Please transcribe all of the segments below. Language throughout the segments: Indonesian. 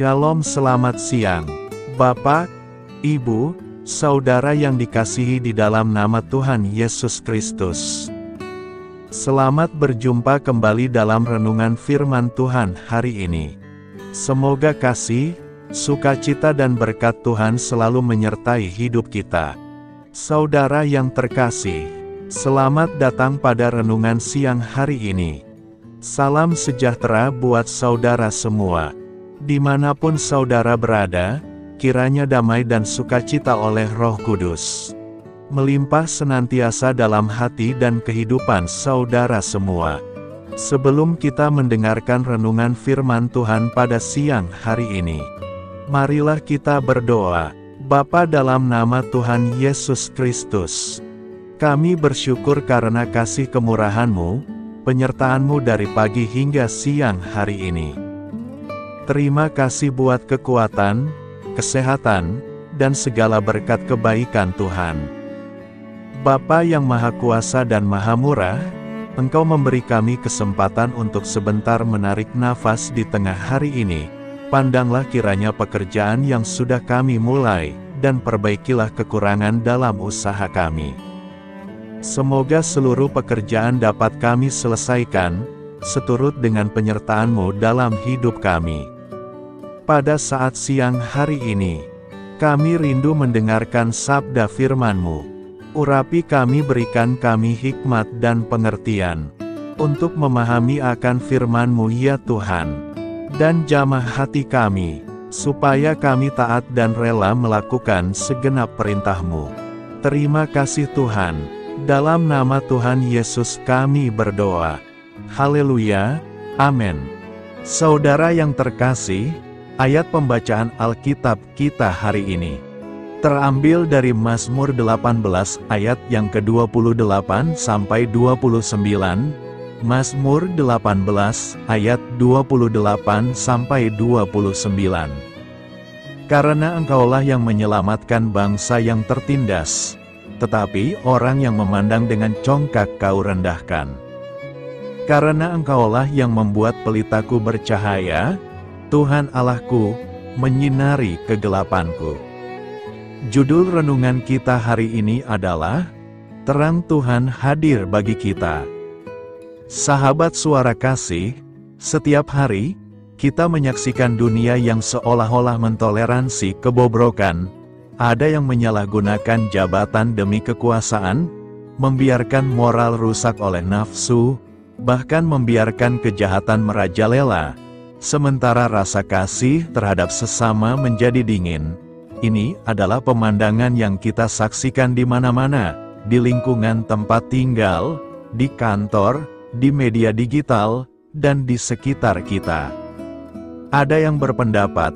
Shalom, selamat siang. Bapak, Ibu, Saudara yang dikasihi di dalam nama Tuhan Yesus Kristus. Selamat berjumpa kembali dalam renungan firman Tuhan hari ini. Semoga kasih, sukacita dan berkat Tuhan selalu menyertai hidup kita. Saudara yang terkasih, selamat datang pada renungan siang hari ini. Salam sejahtera buat saudara semua. Dimanapun saudara berada, kiranya damai dan sukacita oleh Roh Kudus melimpah senantiasa dalam hati dan kehidupan saudara semua. Sebelum kita mendengarkan renungan firman Tuhan pada siang hari ini, marilah kita berdoa. Bapa, dalam nama Tuhan Yesus Kristus, kami bersyukur karena kasih kemurahan-Mu, penyertaan-Mu dari pagi hingga siang hari ini. Terima kasih buat kekuatan, kesehatan, dan segala berkat kebaikan Tuhan. Bapa yang Maha Kuasa dan Maha Murah, Engkau memberi kami kesempatan untuk sebentar menarik nafas di tengah hari ini. Pandanglah kiranya pekerjaan yang sudah kami mulai, dan perbaikilah kekurangan dalam usaha kami. Semoga seluruh pekerjaan dapat kami selesaikan, seturut dengan penyertaan-Mu dalam hidup kami. Pada saat siang hari ini, kami rindu mendengarkan sabda firman-Mu. Urapi kami, berikan kami hikmat dan pengertian, untuk memahami akan firman-Mu ya Tuhan. Dan jamah hati kami, supaya kami taat dan rela melakukan segenap perintah-Mu. Terima kasih Tuhan, dalam nama Tuhan Yesus kami berdoa. Haleluya, amin. Saudara yang terkasih, ayat pembacaan Alkitab kita hari ini terambil dari Mazmur 18 ayat yang ke-28 sampai 29, Mazmur 18 ayat 28 sampai 29. Karena Engkaulah yang menyelamatkan bangsa yang tertindas, tetapi orang yang memandang dengan congkak Kau rendahkan. Karena Engkaulah yang membuat pelitaku bercahaya, Tuhan Allahku, menyinari kegelapanku. Judul renungan kita hari ini adalah, Terang Tuhan hadir bagi kita. Sahabat suara kasih, setiap hari, kita menyaksikan dunia yang seolah-olah mentoleransi kebobrokan. Ada yang menyalahgunakan jabatan demi kekuasaan, membiarkan moral rusak oleh nafsu, bahkan membiarkan kejahatan merajalela. Sementara rasa kasih terhadap sesama menjadi dingin. Ini adalah pemandangan yang kita saksikan di mana-mana, di lingkungan tempat tinggal, di kantor, di media digital, dan di sekitar kita. Ada yang berpendapat,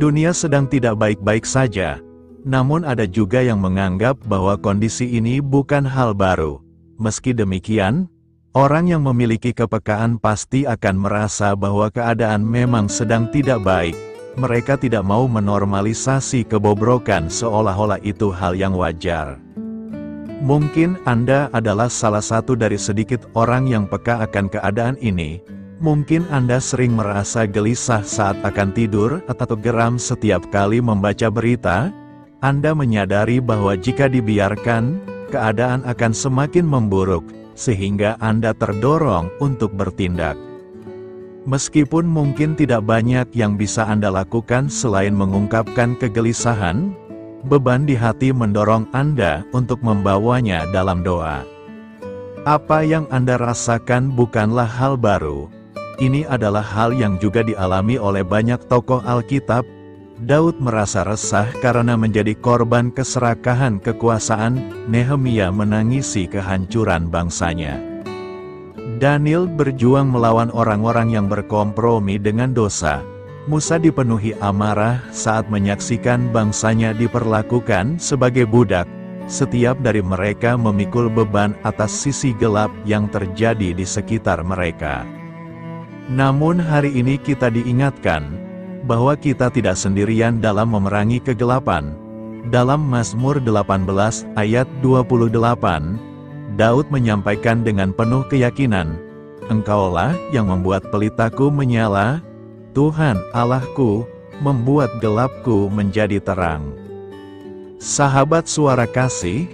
dunia sedang tidak baik-baik saja. Namun ada juga yang menganggap bahwa kondisi ini bukan hal baru. Meski demikian, orang yang memiliki kepekaan pasti akan merasa bahwa keadaan memang sedang tidak baik. Mereka tidak mau menormalisasi kebobrokan seolah-olah itu hal yang wajar. Mungkin Anda adalah salah satu dari sedikit orang yang peka akan keadaan ini. Mungkin Anda sering merasa gelisah saat akan tidur atau geram setiap kali membaca berita. Anda menyadari bahwa jika dibiarkan, keadaan akan semakin memburuk, sehingga Anda terdorong untuk bertindak. Meskipun mungkin tidak banyak yang bisa Anda lakukan selain mengungkapkan kegelisahan, beban di hati mendorong Anda untuk membawanya dalam doa. Apa yang Anda rasakan bukanlah hal baru. Ini adalah hal yang juga dialami oleh banyak tokoh Alkitab. Daud merasa resah karena menjadi korban keserakahan kekuasaan. Nehemia menangisi kehancuran bangsanya. Daniel berjuang melawan orang-orang yang berkompromi dengan dosa. Musa dipenuhi amarah saat menyaksikan bangsanya diperlakukan sebagai budak. Setiap dari mereka memikul beban atas sisi gelap yang terjadi di sekitar mereka. Namun hari ini kita diingatkan bahwa kita tidak sendirian dalam memerangi kegelapan. Dalam Mazmur 18 ayat 28, Daud menyampaikan dengan penuh keyakinan, Engkaulah yang membuat pelitaku menyala, Tuhan Allahku, membuat gelapku menjadi terang. Sahabat Suara Kasih,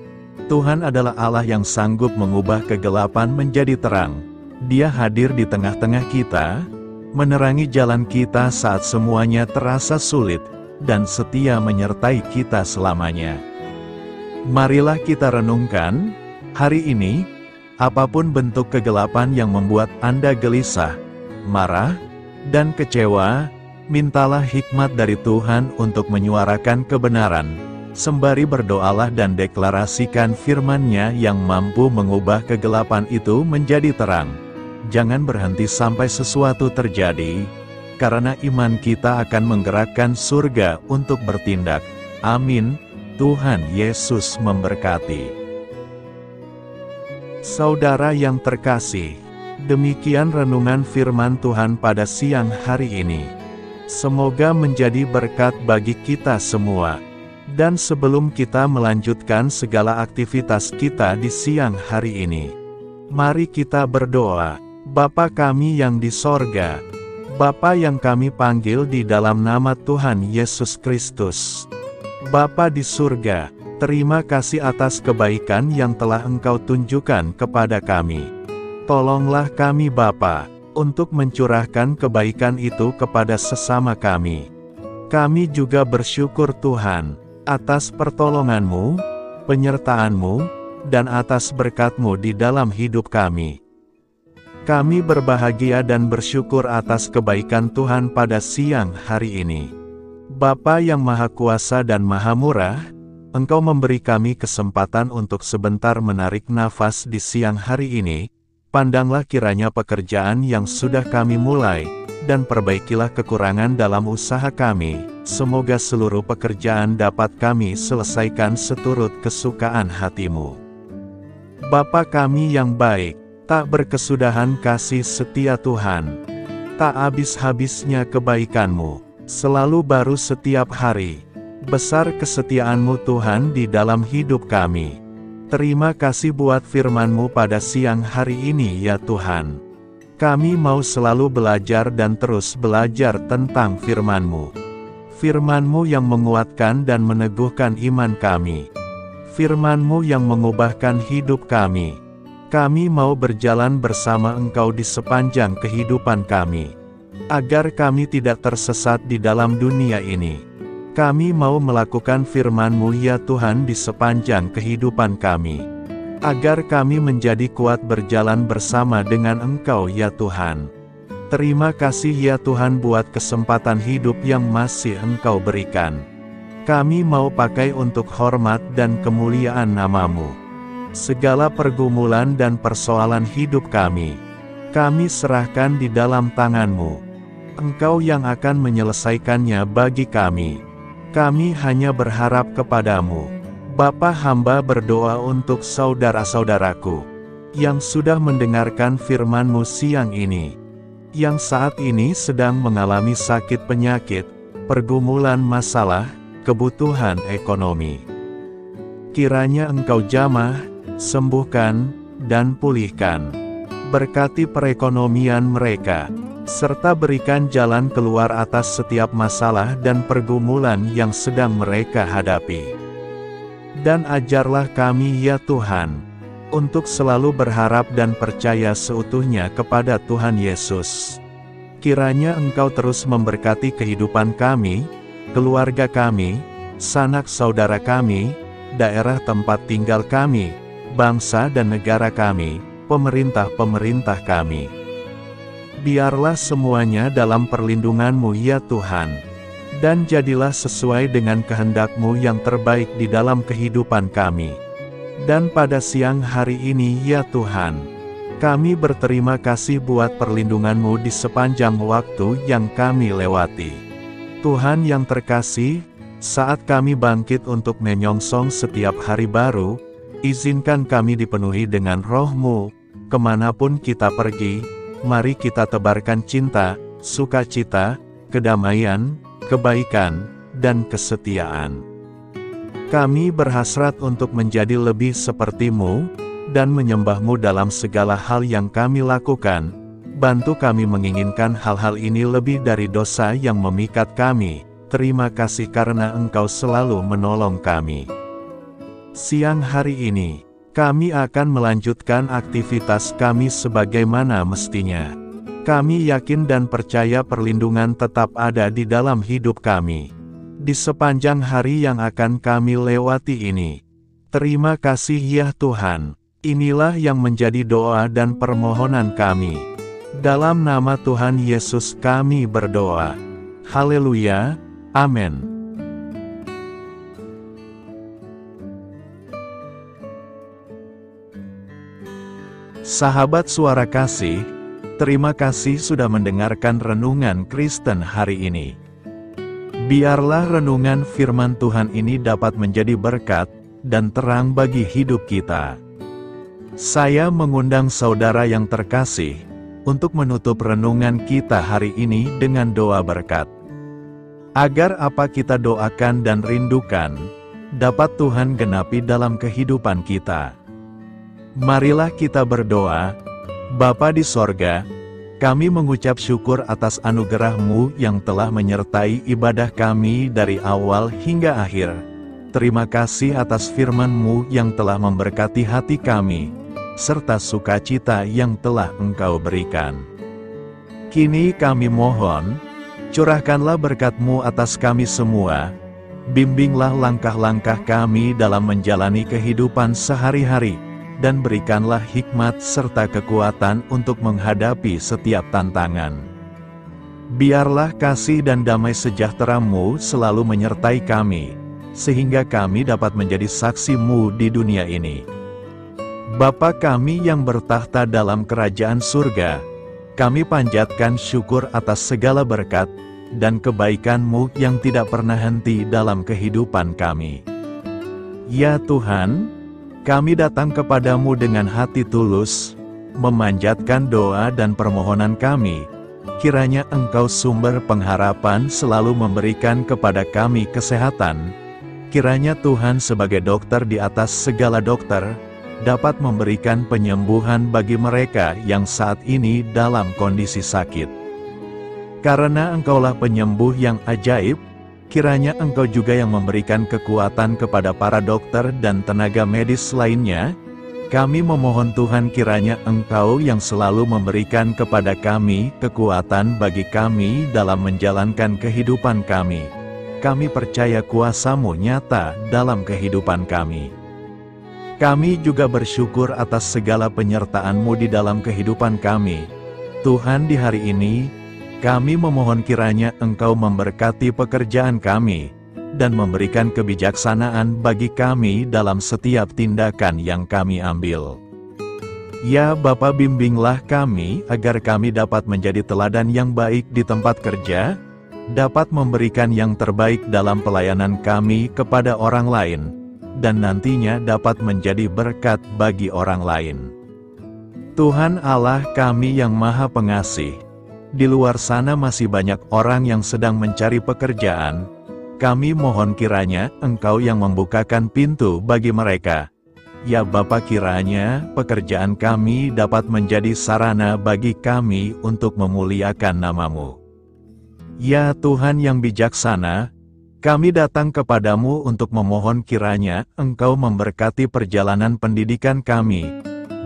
Tuhan adalah Allah yang sanggup mengubah kegelapan menjadi terang. Dia hadir di tengah-tengah kita, menerangi jalan kita saat semuanya terasa sulit, dan setia menyertai kita selamanya. Marilah kita renungkan, hari ini, apapun bentuk kegelapan yang membuat Anda gelisah, marah, dan kecewa, mintalah hikmat dari Tuhan untuk menyuarakan kebenaran. Sembari berdoalah dan deklarasikan firman-Nya yang mampu mengubah kegelapan itu menjadi terang. Jangan berhenti sampai sesuatu terjadi, karena iman kita akan menggerakkan surga untuk bertindak. Amin. Tuhan Yesus memberkati. Saudara yang terkasih, demikian renungan firman Tuhan pada siang hari ini. Semoga menjadi berkat bagi kita semua. Dan sebelum kita melanjutkan segala aktivitas kita di siang hari ini, mari kita berdoa. Bapa kami yang di sorga, Bapa yang kami panggil di dalam nama Tuhan Yesus Kristus. Bapa di surga, terima kasih atas kebaikan yang telah Engkau tunjukkan kepada kami. Tolonglah kami Bapa, untuk mencurahkan kebaikan itu kepada sesama kami. Kami juga bersyukur Tuhan, atas pertolongan-Mu, penyertaan-Mu, dan atas berkat-Mu di dalam hidup kami. Kami berbahagia dan bersyukur atas kebaikan Tuhan pada siang hari ini. Bapa yang Maha Kuasa dan Maha Murah, Engkau memberi kami kesempatan untuk sebentar menarik nafas di siang hari ini. Pandanglah kiranya pekerjaan yang sudah kami mulai, dan perbaikilah kekurangan dalam usaha kami. Semoga seluruh pekerjaan dapat kami selesaikan seturut kesukaan hati-Mu. Bapa kami yang baik, tak berkesudahan kasih setia Tuhan, tak habis-habisnya kebaikan-Mu, selalu baru setiap hari. Besar kesetiaan-Mu Tuhan di dalam hidup kami. Terima kasih buat firman-Mu pada siang hari ini ya Tuhan. Kami mau selalu belajar dan terus belajar tentang firman-Mu. Firman-Mu yang menguatkan dan meneguhkan iman kami. Firman-Mu yang mengubahkan hidup kami. Kami mau berjalan bersama Engkau di sepanjang kehidupan kami, agar kami tidak tersesat di dalam dunia ini. Kami mau melakukan firman-Mu ya Tuhan di sepanjang kehidupan kami, agar kami menjadi kuat berjalan bersama dengan Engkau ya Tuhan. Terima kasih ya Tuhan buat kesempatan hidup yang masih Engkau berikan. Kami mau pakai untuk hormat dan kemuliaan nama-Mu. Segala pergumulan dan persoalan hidup kami serahkan di dalam tangan-Mu. Engkau yang akan menyelesaikannya bagi kami. Kami hanya berharap kepada-Mu. Bapa, hamba berdoa untuk saudara-saudaraku yang sudah mendengarkan firman-Mu siang ini, yang saat ini sedang mengalami sakit penyakit, pergumulan masalah, kebutuhan ekonomi. Kiranya Engkau jamah, sembuhkan, dan pulihkan. Berkati perekonomian mereka, serta berikan jalan keluar atas setiap masalah dan pergumulan yang sedang mereka hadapi. Dan ajarlah kami ya Tuhan, untuk selalu berharap dan percaya seutuhnya kepada Tuhan Yesus. Kiranya Engkau terus memberkati kehidupan kami, keluarga kami, sanak saudara kami, daerah tempat tinggal kami, bangsa dan negara kami, pemerintah-pemerintah kami. Biarlah semuanya dalam perlindungan-Mu ya Tuhan, dan jadilah sesuai dengan kehendak-Mu yang terbaik di dalam kehidupan kami. Dan pada siang hari ini ya Tuhan, kami berterima kasih buat perlindungan-Mu di sepanjang waktu yang kami lewati. Tuhan yang terkasih, saat kami bangkit untuk menyongsong setiap hari baru, izinkan kami dipenuhi dengan Roh-Mu, kemanapun kita pergi. Mari kita tebarkan cinta, sukacita, kedamaian, kebaikan, dan kesetiaan. Kami berhasrat untuk menjadi lebih seperti-Mu, dan menyembah-Mu dalam segala hal yang kami lakukan. Bantu kami menginginkan hal-hal ini lebih dari dosa yang memikat kami, terima kasih karena Engkau selalu menolong kami. Siang hari ini, kami akan melanjutkan aktivitas kami sebagaimana mestinya. Kami yakin dan percaya perlindungan tetap ada di dalam hidup kami di sepanjang hari yang akan kami lewati ini. Terima kasih ya Tuhan. Inilah yang menjadi doa dan permohonan kami. Dalam nama Tuhan Yesus kami berdoa. Haleluya. Amin. Sahabat Suara Kasih, terima kasih sudah mendengarkan renungan Kristen hari ini. Biarlah renungan firman Tuhan ini dapat menjadi berkat dan terang bagi hidup kita. Saya mengundang saudara yang terkasih untuk menutup renungan kita hari ini dengan doa berkat. Agar apa kita doakan dan rindukan, dapat Tuhan genapi dalam kehidupan kita. Marilah kita berdoa. Bapa di sorga, kami mengucap syukur atas anugerah-Mu yang telah menyertai ibadah kami dari awal hingga akhir. Terima kasih atas firman-Mu yang telah memberkati hati kami, serta sukacita yang telah Engkau berikan. Kini kami mohon, curahkanlah berkat-Mu atas kami semua, bimbinglah langkah-langkah kami dalam menjalani kehidupan sehari-hari, dan berikanlah hikmat serta kekuatan untuk menghadapi setiap tantangan. Biarlah kasih dan damai sejahtera-Mu selalu menyertai kami, sehingga kami dapat menjadi saksi-Mu di dunia ini. Bapa kami yang bertahta dalam kerajaan surga, kami panjatkan syukur atas segala berkat dan kebaikan-Mu yang tidak pernah henti dalam kehidupan kami. Ya Tuhan, kami datang kepadamu dengan hati tulus, memanjatkan doa dan permohonan kami. Kiranya Engkau sumber pengharapan selalu memberikan kepada kami kesehatan. Kiranya Tuhan sebagai dokter di atas segala dokter, dapat memberikan penyembuhan bagi mereka yang saat ini dalam kondisi sakit. Karena Engkaulah penyembuh yang ajaib, kiranya Engkau juga yang memberikan kekuatan kepada para dokter dan tenaga medis lainnya. Kami memohon Tuhan kiranya Engkau yang selalu memberikan kepada kami kekuatan bagi kami dalam menjalankan kehidupan kami. Kami percaya kuasa-Mu nyata dalam kehidupan kami. Kami juga bersyukur atas segala penyertaan-Mu di dalam kehidupan kami. Tuhan, di hari ini, kami memohon kiranya Engkau memberkati pekerjaan kami, dan memberikan kebijaksanaan bagi kami dalam setiap tindakan yang kami ambil. Ya Bapa, bimbinglah kami agar kami dapat menjadi teladan yang baik di tempat kerja, dapat memberikan yang terbaik dalam pelayanan kami kepada orang lain, dan nantinya dapat menjadi berkat bagi orang lain. Tuhan Allah kami yang Maha Pengasih, di luar sana masih banyak orang yang sedang mencari pekerjaan. Kami mohon kiranya Engkau yang membukakan pintu bagi mereka. Ya Bapa, kiranya pekerjaan kami dapat menjadi sarana bagi kami untuk memuliakan nama-Mu. Ya Tuhan yang bijaksana, kami datang kepadamu untuk memohon kiranya Engkau memberkati perjalanan pendidikan kami.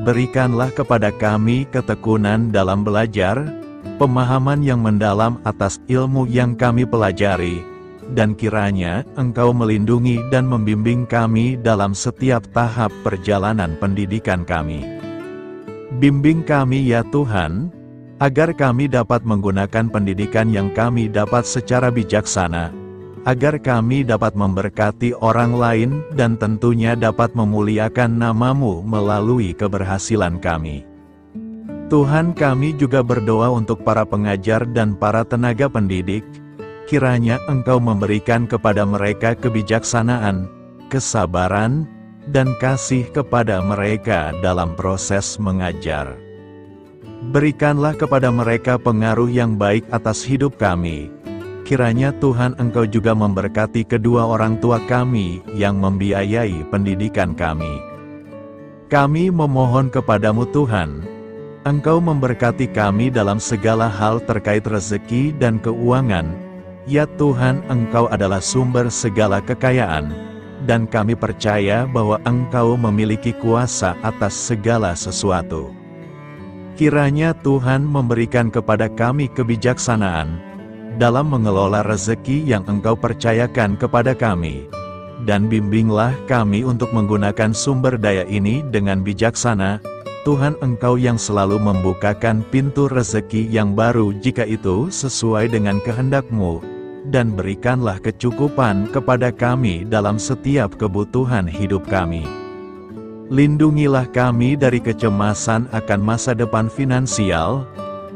Berikanlah kepada kami ketekunan dalam belajar, pemahaman yang mendalam atas ilmu yang kami pelajari, dan kiranya Engkau melindungi dan membimbing kami dalam setiap tahap perjalanan pendidikan kami. Bimbing kami ya Tuhan, agar kami dapat menggunakan pendidikan yang kami dapat secara bijaksana, agar kami dapat memberkati orang lain dan tentunya dapat memuliakan nama-Mu melalui keberhasilan kami. Tuhan, kami juga berdoa untuk para pengajar dan para tenaga pendidik. Kiranya Engkau memberikan kepada mereka kebijaksanaan, kesabaran, dan kasih kepada mereka dalam proses mengajar. Berikanlah kepada mereka pengaruh yang baik atas hidup kami. Kiranya Tuhan Engkau juga memberkati kedua orang tua kami yang membiayai pendidikan kami. Kami memohon kepadamu Tuhan, Engkau memberkati kami dalam segala hal terkait rezeki dan keuangan, Ya Tuhan, Engkau adalah sumber segala kekayaan, dan kami percaya bahwa Engkau memiliki kuasa atas segala sesuatu. Kiranya Tuhan memberikan kepada kami kebijaksanaan dalam mengelola rezeki yang Engkau percayakan kepada kami, dan bimbinglah kami untuk menggunakan sumber daya ini dengan bijaksana. Tuhan, Engkau yang selalu membukakan pintu rezeki yang baru jika itu sesuai dengan kehendak-Mu, dan berikanlah kecukupan kepada kami dalam setiap kebutuhan hidup kami. Lindungilah kami dari kecemasan akan masa depan finansial,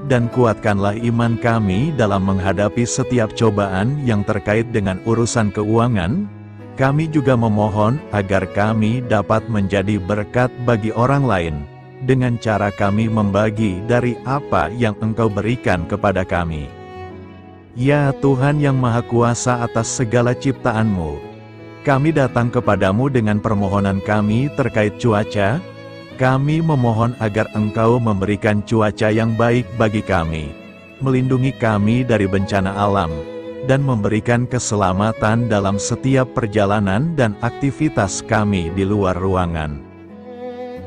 dan kuatkanlah iman kami dalam menghadapi setiap cobaan yang terkait dengan urusan keuangan. Kami juga memohon agar kami dapat menjadi berkat bagi orang lain, dengan cara kami membagi dari apa yang Engkau berikan kepada kami. Ya Tuhan yang Maha Kuasa atas segala ciptaan-Mu, kami datang kepadamu dengan permohonan kami terkait cuaca. Kami memohon agar Engkau memberikan cuaca yang baik bagi kami, melindungi kami dari bencana alam, dan memberikan keselamatan dalam setiap perjalanan dan aktivitas kami di luar ruangan.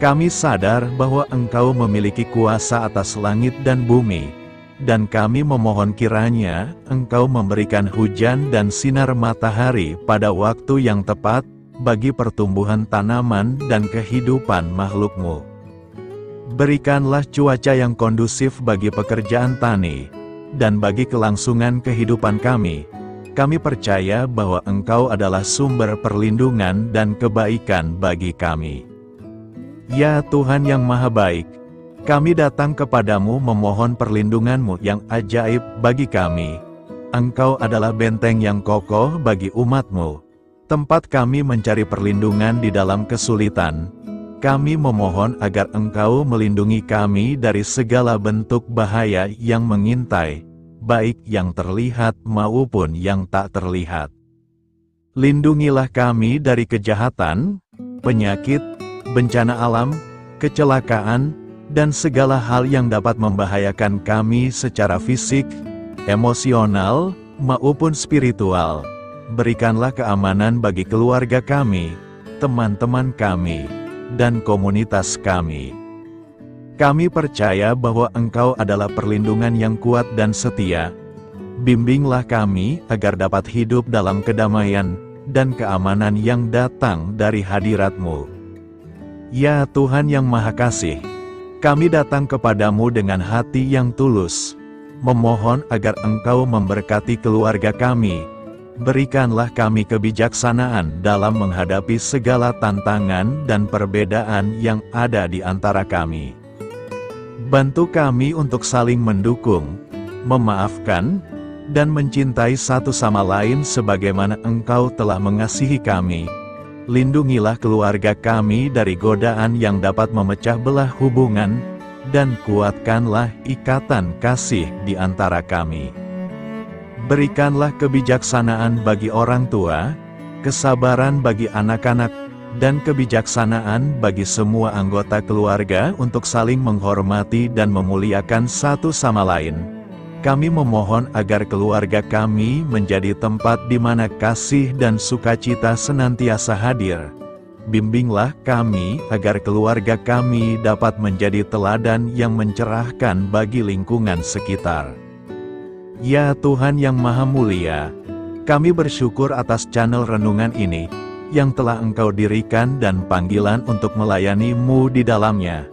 Kami sadar bahwa Engkau memiliki kuasa atas langit dan bumi, dan kami memohon kiranya Engkau memberikan hujan dan sinar matahari pada waktu yang tepat bagi pertumbuhan tanaman dan kehidupan makhluk-Mu. Berikanlah cuaca yang kondusif bagi pekerjaan tani, dan bagi kelangsungan kehidupan kami. Kami percaya bahwa Engkau adalah sumber perlindungan dan kebaikan bagi kami. Ya Tuhan yang Maha Baik, kami datang kepadamu memohon perlindungan-Mu yang ajaib bagi kami. Engkau adalah benteng yang kokoh bagi umat-Mu, tempat kami mencari perlindungan di dalam kesulitan. Kami memohon agar Engkau melindungi kami dari segala bentuk bahaya yang mengintai, baik yang terlihat maupun yang tak terlihat. Lindungilah kami dari kejahatan, penyakit, bencana alam, kecelakaan, dan segala hal yang dapat membahayakan kami secara fisik, emosional, maupun spiritual. Berikanlah keamanan bagi keluarga kami, teman-teman kami, dan komunitas kami. Kami percaya bahwa Engkau adalah perlindungan yang kuat dan setia. Bimbinglah kami agar dapat hidup dalam kedamaian dan keamanan yang datang dari hadirat-Mu. Ya Tuhan yang Maha Kasih, kami datang kepadamu dengan hati yang tulus, memohon agar Engkau memberkati keluarga kami. Berikanlah kami kebijaksanaan dalam menghadapi segala tantangan dan perbedaan yang ada di antara kami. Bantu kami untuk saling mendukung, memaafkan, dan mencintai satu sama lain sebagaimana Engkau telah mengasihi kami. Lindungilah keluarga kami dari godaan yang dapat memecah belah hubungan, dan kuatkanlah ikatan kasih di antara kami. Berikanlah kebijaksanaan bagi orang tua, kesabaran bagi anak-anak, dan kebijaksanaan bagi semua anggota keluarga untuk saling menghormati dan memuliakan satu sama lain. Kami memohon agar keluarga kami menjadi tempat di mana kasih dan sukacita senantiasa hadir. Bimbinglah kami agar keluarga kami dapat menjadi teladan yang mencerahkan bagi lingkungan sekitar. Ya Tuhan yang Maha Mulia, kami bersyukur atas channel renungan ini, yang telah Engkau dirikan dan panggilan untuk melayani-Mu di dalamnya.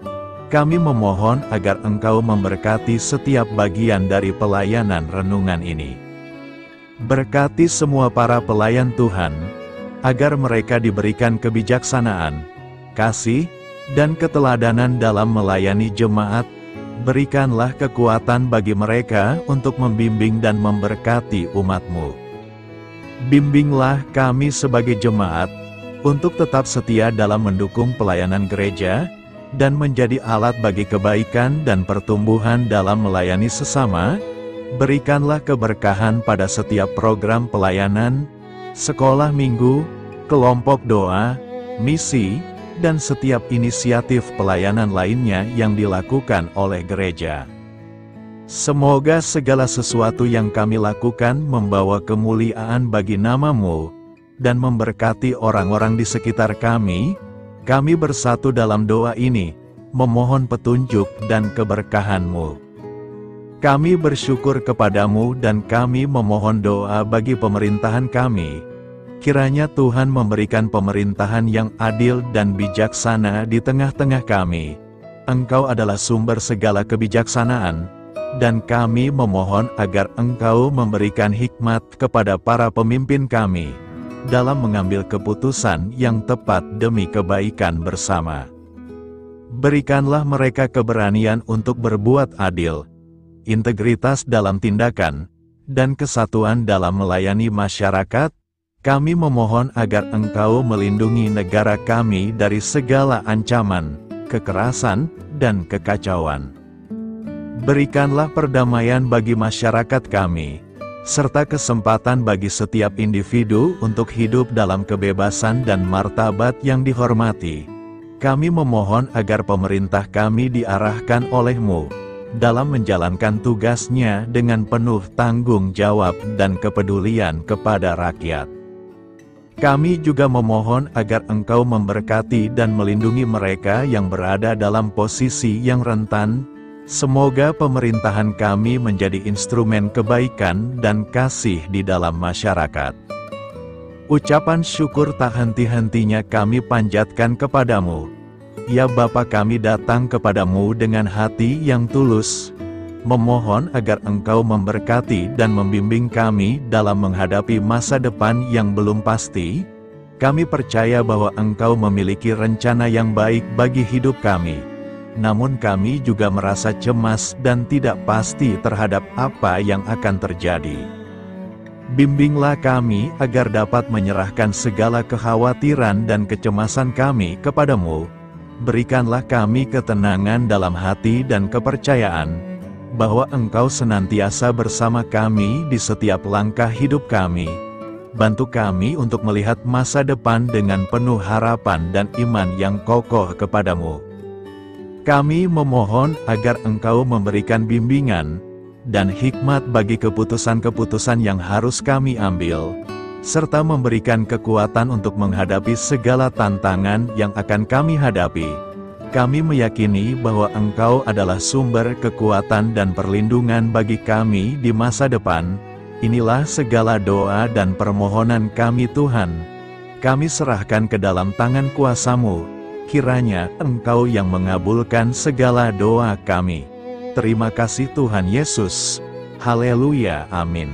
Kami memohon agar Engkau memberkati setiap bagian dari pelayanan renungan ini. Berkati semua para pelayan Tuhan, agar mereka diberikan kebijaksanaan, kasih, dan keteladanan dalam melayani jemaat. Berikanlah kekuatan bagi mereka untuk membimbing dan memberkati umat-Mu. Bimbinglah kami sebagai jemaat, untuk tetap setia dalam mendukung pelayanan gereja, dan menjadi alat bagi kebaikan dan pertumbuhan dalam melayani sesama. Berikanlah keberkahan pada setiap program pelayanan, sekolah minggu, kelompok doa, misi, dan setiap inisiatif pelayanan lainnya yang dilakukan oleh gereja. Semoga segala sesuatu yang kami lakukan membawa kemuliaan bagi nama-Mu, dan memberkati orang-orang di sekitar kami. Kami bersatu dalam doa ini, memohon petunjuk dan keberkahan-Mu. Kami bersyukur kepadamu dan kami memohon doa bagi pemerintahan kami. Kiranya Tuhan memberikan pemerintahan yang adil dan bijaksana di tengah-tengah kami. Engkau adalah sumber segala kebijaksanaan, dan kami memohon agar Engkau memberikan hikmat kepada para pemimpin kami, dalam mengambil keputusan yang tepat demi kebaikan bersama. Berikanlah mereka keberanian untuk berbuat adil, integritas dalam tindakan, dan kesatuan dalam melayani masyarakat. Kami memohon agar Engkau melindungi negara kami dari segala ancaman, kekerasan, dan kekacauan. Berikanlah perdamaian bagi masyarakat kami, serta kesempatan bagi setiap individu untuk hidup dalam kebebasan dan martabat yang dihormati. Kami memohon agar pemerintah kami diarahkan oleh-Mu dalam menjalankan tugasnya dengan penuh tanggung jawab dan kepedulian kepada rakyat. Kami juga memohon agar Engkau memberkati dan melindungi mereka yang berada dalam posisi yang rentan. Semoga pemerintahan kami menjadi instrumen kebaikan dan kasih di dalam masyarakat. Ucapan syukur tak henti-hentinya kami panjatkan kepadamu. Ya Bapa, kami datang kepadamu dengan hati yang tulus, memohon agar Engkau memberkati dan membimbing kami dalam menghadapi masa depan yang belum pasti. Kami percaya bahwa Engkau memiliki rencana yang baik bagi hidup kami. Namun kami juga merasa cemas dan tidak pasti terhadap apa yang akan terjadi. Bimbinglah kami agar dapat menyerahkan segala kekhawatiran dan kecemasan kami kepadamu. Berikanlah kami ketenangan dalam hati dan kepercayaan bahwa Engkau senantiasa bersama kami di setiap langkah hidup kami. Bantu kami untuk melihat masa depan dengan penuh harapan dan iman yang kokoh kepadamu. Kami memohon agar Engkau memberikan bimbingan dan hikmat bagi keputusan-keputusan yang harus kami ambil, serta memberikan kekuatan untuk menghadapi segala tantangan yang akan kami hadapi. Kami meyakini bahwa Engkau adalah sumber kekuatan dan perlindungan bagi kami di masa depan. Inilah segala doa dan permohonan kami Tuhan. Kami serahkan ke dalam tangan kuasa-Mu. Kiranya Engkau yang mengabulkan segala doa kami. Terima kasih Tuhan Yesus. Haleluya, amin.